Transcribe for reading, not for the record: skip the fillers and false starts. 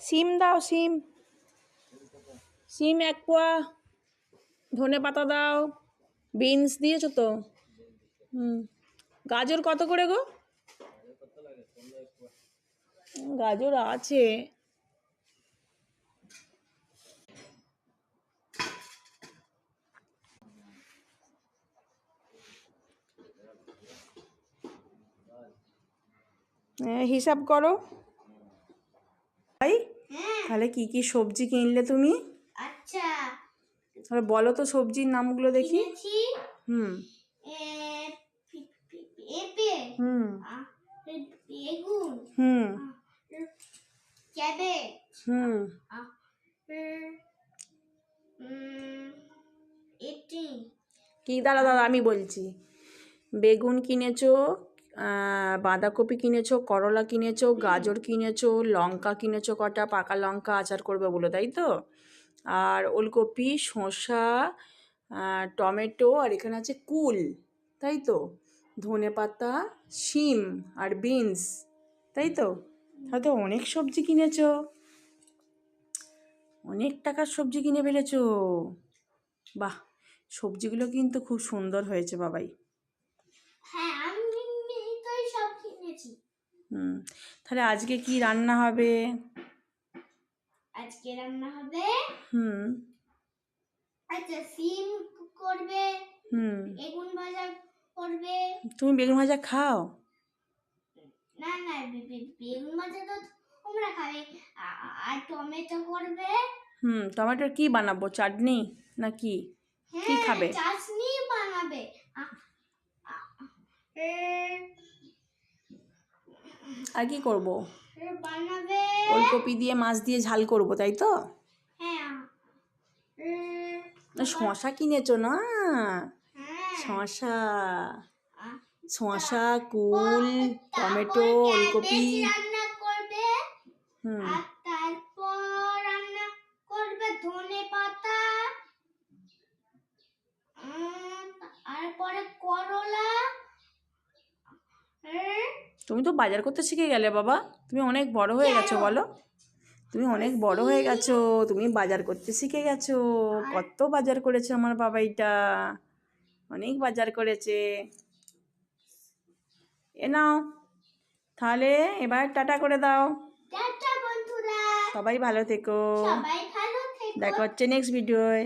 সিম দাও, সিম সিম 1 পোয়া, ধনে পাতা দাও, বিনস দিয়েছো তো? গাজর কত করে গো? গাজর আছে। হিসাব করো ভাই। তাহলে কি কি সবজি কিনলে তুমি? আচ্ছা, তাহলে বলো তো সবজির নামগুলো দেখি। হুম পেঁপে, হুম বেগুন, হুম ক্যাবেজ, হুম এটি কি দাঁড়া দাঁড়া আমি বলছি। বেগুন কিনেছো, বাঁধাকপি কিনেছো, করলা কিনেছো, গাজর কিনেছো, লঙ্কা কিনেছো কটা, পাকা লঙ্কা আচার করবে বলে, তাই তো? আর ওলকপি, শসা, টমেটো, আর এখানে আছে কুল, তাই তো? ধনে পাতা, শিম আর বিনস, তাই তো? তাহলে তো অনেক সবজি কিনেছো, অনেক টাকার সবজি কিনে ফেলেছো। বাহ, সবজিগুলো কিন্তু খুব সুন্দর হয়েছে বাবাই। হ্যাঁ, আমি তো সব কিনেছি। তাহলে আজকে কি রান্না হবে? আজকে রান্না হবে আচ্ছা, সিম করবে, বেগুন ভাজা করবে। তুমি বেগুন ভাজা খাও? না না, বেগুন ভাজা তো তোমরা খাবে। আর টমেটো করবে। টমেটোর কি বানাবো, চাটনি না কি? কি খাবে? চাটনি বানাবে। আর কি করব? বানাবে ওলকপি দিয়ে মাছ দিয়ে ঝাল করব, তাই তো? হ্যাঁ। শশা কিনেছো না? শশা, শশা, কুল, টমেটো, ওলকপি। রান্না করবে। আর তারপর রান্না করবে ধনে পাতা, আর পরে করলা। তুমি তো বাজার করতে শিখে গেলে বাবা, তুমি অনেক বড় হয়ে গেছো বলো। তুমি অনেক বড় হয়ে গেছো, তুমি বাজার করতে শিখে গেছো। কত বাজার করেছে আমার বাবাইটা, অনেক বাজার করেছে। এ নাও, তাহলে এবার টাটা করে দাও। টাটা বন্ধুরা, সবাই ভালো থেকো। সবাই ভালো থেকো। দেখা হচ্ছে নেক্সট ভিডিওয়।